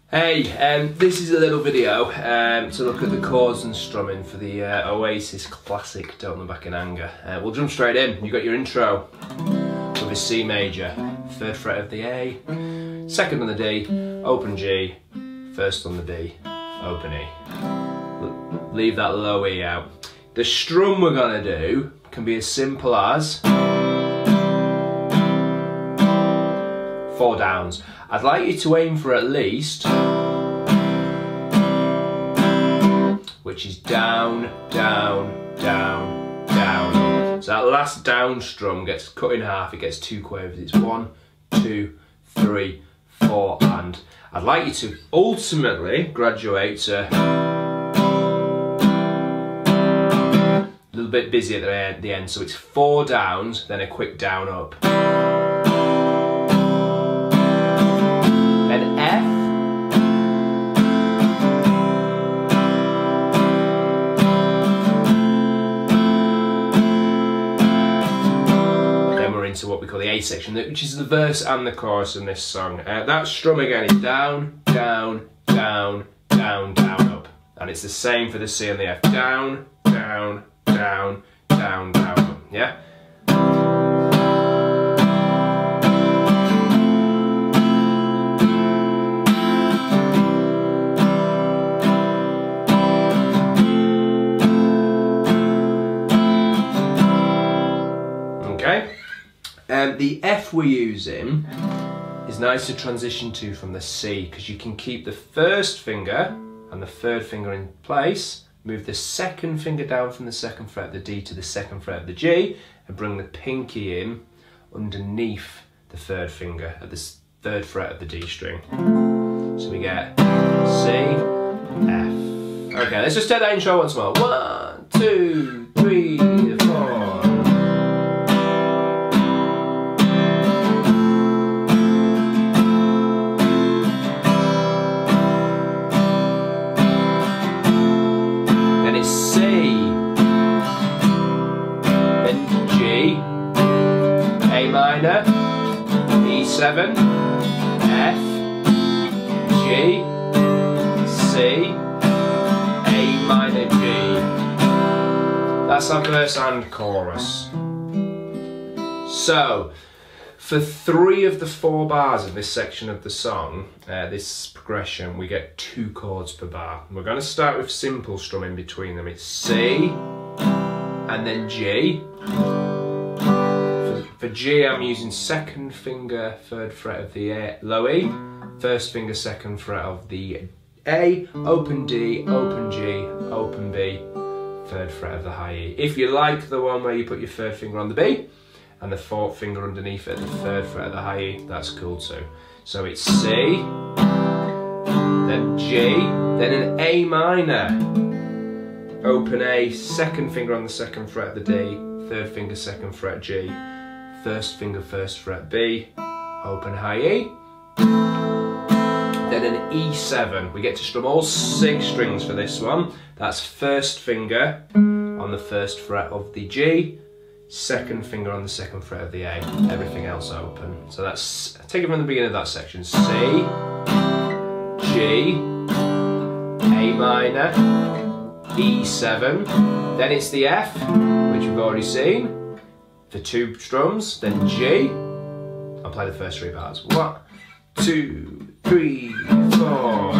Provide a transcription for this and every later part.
Hey, this is a little video to look at the chords and strumming for the Oasis classic Don't Look Back in Anger. We'll jump straight in. You got your intro with a C major, 3rd fret of the A, 2nd on the D, open G, 1st on the B, open E. Leave that low E out. The strum we're going to do can be as simple as 4 downs. I'd like you to aim for at least, which is down, down, down, down. So that last down strum gets cut in half, it gets 2 quavers. It's 1, 2, 3, 4, and I'd like you to ultimately graduate to a little bit busy at the end. So it's 4 downs, then a quick down up. Then F, then we're into what we call the A section, which is the verse and the chorus in this song. That strum again is down, down, down, down, down, up. And it's the same for the C and the F. Down, down, down, down, down, up. Yeah? Okay, the F we're using is nice to transition to from the C, because you can keep the 1st finger and the 3rd finger in place, move the 2nd finger down from the 2nd fret of the D to the 2nd fret of the G, and bring the pinky in underneath the 3rd finger at the 3rd fret of the D string. So we get C, F. Okay, let's just take that intro once more. 1, 2, 3, 4. C, then G, A minor, E7, F, G, C, A minor, G. That's our verse and chorus. So, for 3 of the 4 bars of this section of the song, this progression, we get 2 chords per bar. We're going to start with simple strumming between them. It's C and then G. For G, I'm using 2nd finger, 3rd fret of the A, low E, 1st finger, 2nd fret of the A, open D, open G, open B, 3rd fret of the high E. If you like the one where you put your 3rd finger on the B, and the 4th finger underneath it, the 3rd fret of the high E, that's cool too. So it's C, then G, then an A minor, open A, 2nd finger on the 2nd fret of the D, 3rd finger, 2nd fret G, 1st finger, 1st fret B, open high E, then an E7. We get to strum all 6 strings for this one. That's 1st finger on the 1st fret of the G, 2nd finger on the 2nd fret of the A, everything else open. So that's, take it from the beginning of that section. C, G, A minor, E7, then it's the F, which we've already seen, for 2 strums, then G. I'll play the first 3 bars. 1, 2, 3, 4.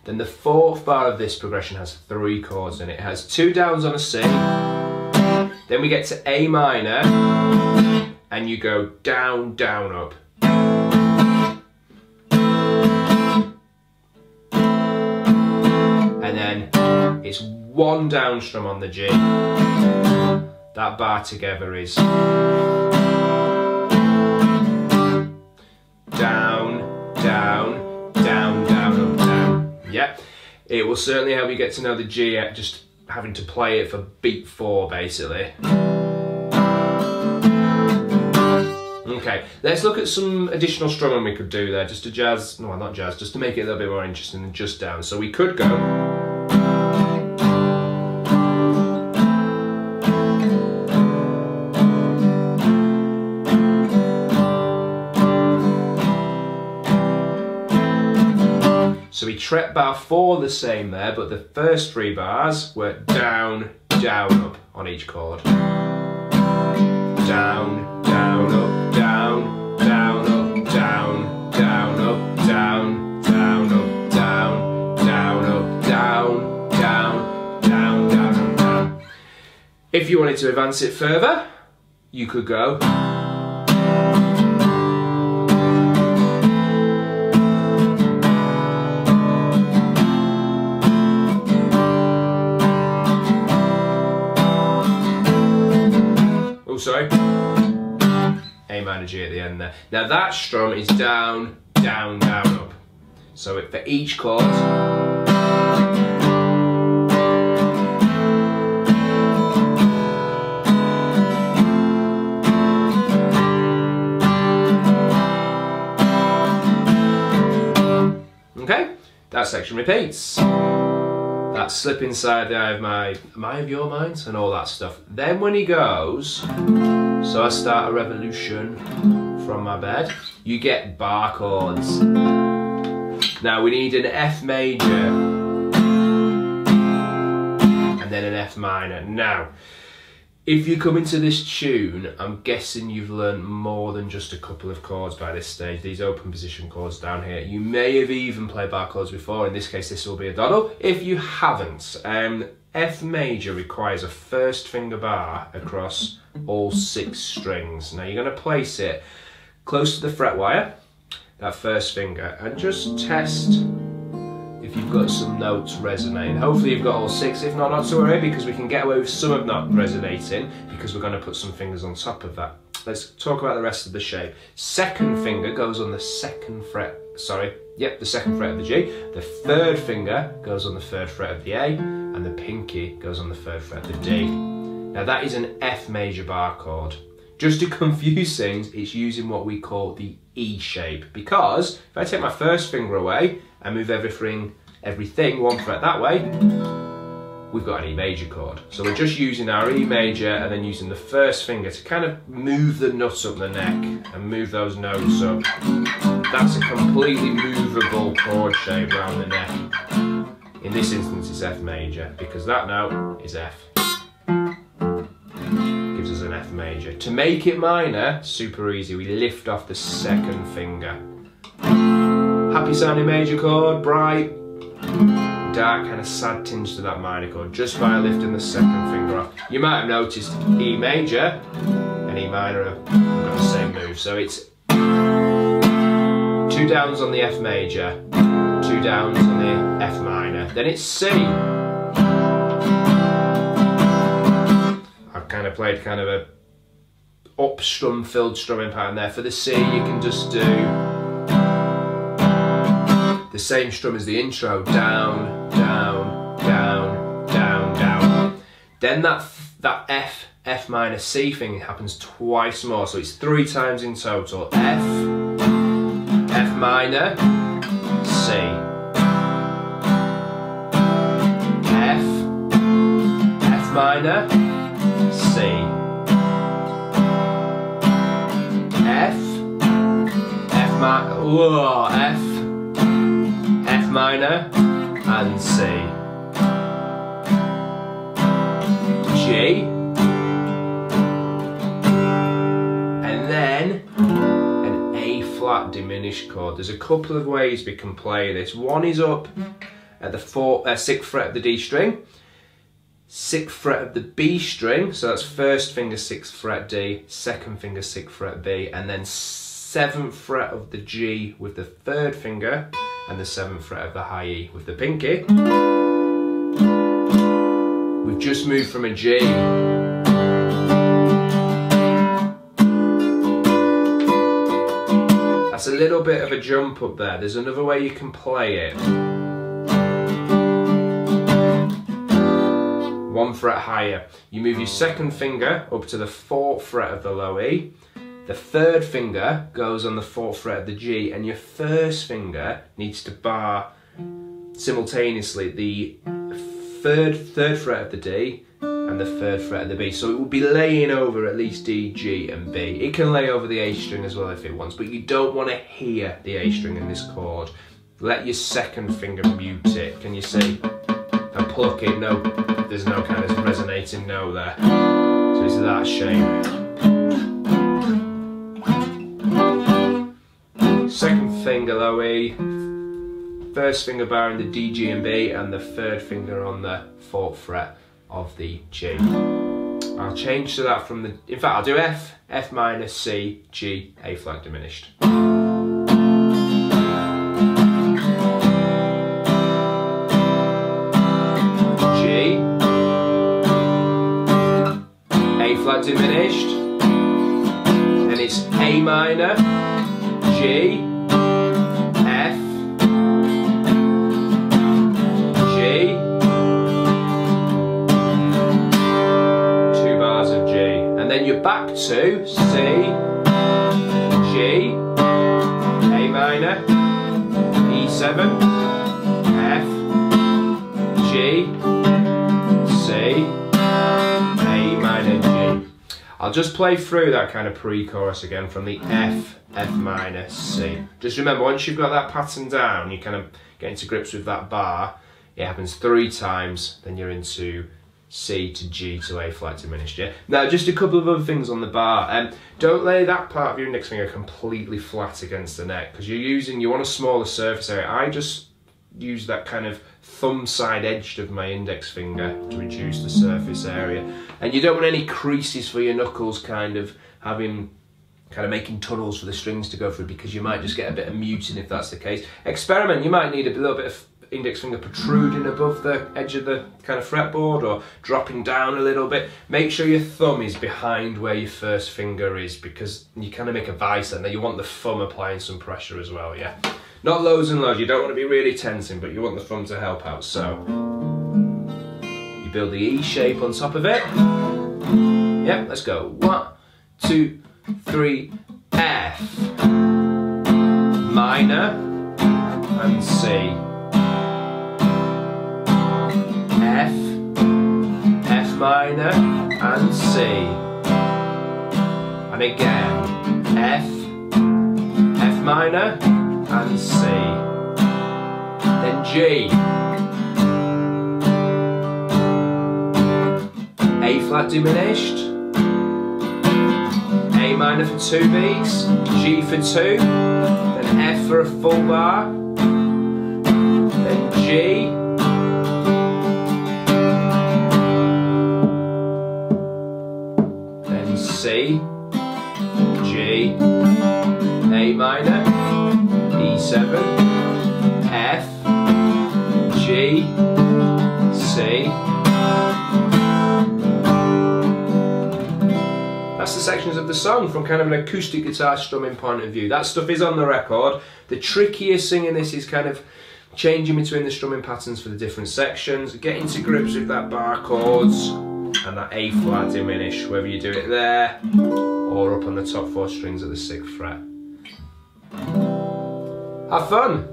Then the 4th bar of this progression has 3 chords in it. It has 2 downs on a C, then we get to A minor, and you go down, down, up. And then it's 1 down strum on the G. That bar together is down, down, down, down, up, down. Yeah, it will certainly help you get to know the G, just having to play it for beat 4 basically. Okay, let's look at some additional strumming we could do there, just to jazz, no not jazz, just to make it a little bit more interesting than just down. So we could go fret bar 4 the same there, but the first 3 bars were down, down, up on each chord. Down, down, up, down, down, up, down, down, up, down, down, up, down, down, up, down, down, down, down, down. If you wanted to advance it further, you could go. Sorry, A minor G at the end there. Now that strum is down, down, down, up. So for each chord, okay, that section repeats. That slip inside the eye of my, am I of your mind? And all that stuff. Then when he goes, so I start a revolution from my bed, you get bar chords. Now we need an F major and then an F minor. Now, if you come into this tune, I'm guessing you've learned more than just a couple of chords by this stage. These open position chords down here. You may have even played bar chords before. In this case, this will be a doddle. If you haven't, F major requires a first finger bar across all 6 strings. Now you're going to place it close to the fret wire, that first finger, and just test if you've got some notes resonating. Hopefully you've got all 6, if not to worry, because we can get away with some of not resonating because we're going to put some fingers on top of that. Let's talk about the rest of the shape. Second finger goes on the 2nd fret, the 2nd fret of the G. The 3rd finger goes on the 3rd fret of the A, and the pinky goes on the 3rd fret of the D. Now that is an F major bar chord. Just to confuse things, it's using what we call the E shape, because if I take my first finger away and move everything 1 fret that way, we've got an E major chord. So we're just using our E major and then using the first finger to kind of move the nuts up the neck and move those notes up. That's a completely movable chord shape around the neck. In this instance it's F major, because that note is F. Gives us an F major. To make it minor, super easy, we lift off the 2nd finger. Happy sounding major chord, bright, dark kind of sad tinge to that minor chord, just by lifting the 2nd finger off. You might have noticed E major and E minor have got the same move. So it's 2 downs on the F major, 2 downs on the F minor, then it's C. I've kind of played kind of a up strum filled strumming pattern there. For the C you can just do the same strum as the intro, down, down, down, down, down. Then that F minor C thing happens twice more, so it's 3 times in total. F, F minor, C. F, F minor, C. F, F minor, whoa, F minor and C. G, and then an A flat diminished chord. There's a couple of ways we can play this. One is up at the 6th fret of the D string, 6th fret of the B string, so that's 1st finger 6th fret D, 2nd finger 6th fret B, and then 7th fret of the G with the 3rd finger, and the 7th fret of the high E with the pinky. We've just moved from a G. That's a little bit of a jump up there. There's another way you can play it. 1 fret higher. You move your 2nd finger up to the 4th fret of the low E. The 3rd finger goes on the 4th fret of the G, and your 1st finger needs to bar simultaneously the 3rd fret of the D and the 3rd fret of the B. So it will be laying over at least D, G and B. It can lay over the A string as well if it wants, but you don't want to hear the A string in this chord. let your second finger mute it. Can you see? And pluck it. No, there's no kind of resonating note there. So it's that shape. Second finger low E, first finger bar in the D, G and B, and the third finger on the 4th fret of the G. I'll change to that from the, in fact I'll do F, F minor, C, G, A flat diminished. G, A flat diminished, then it's A minor, G, F, G, 2 bars of G, and then you're back to C, G, A minor, E7, F, G, C, A minor, G. I'll just play through that kind of pre-chorus again from the F, F minor, C. Just remember, once you've got that pattern down, you kind of get into grips with that bar. It happens 3 times, then you're into C to G to A flat diminished, yeah? Now, just a couple of other things on the bar. Don't lay that part of your index finger completely flat against the neck, because you want a smaller surface area. I just use that kind of thumb side edge of my index finger to reduce the surface area. And you don't want any creases for your knuckles kind of making tunnels for the strings to go through, because you might just get a bit of muting if that's the case. Experiment, you might need a little bit of index finger protruding above the edge of the kind of fretboard or dropping down a little bit. Make sure your thumb is behind where your first finger is, because you kind of make a vice and then you want the thumb applying some pressure as well, yeah? Not loads and loads, you don't want to be really tensing, but you want the thumb to help out. So, you build the E shape on top of it. Yep, let's go. 1, 2, 3, F, minor, and C. F, F minor, and C. And again, F, F minor, and C. Then G. A flat diminished. A minor for 2 beats, G for 2, then F for a full bar, then G, then C, G, A minor, E7, F, G, C. That's the sections of the song from kind of an acoustic guitar strumming point of view. That stuff is on the record. The trickiest thing in this is kind of changing between the strumming patterns for the different sections, getting to grips with that bar chords and that A flat diminished, whether you do it there or up on the top 4 strings of the 6th fret. Have fun!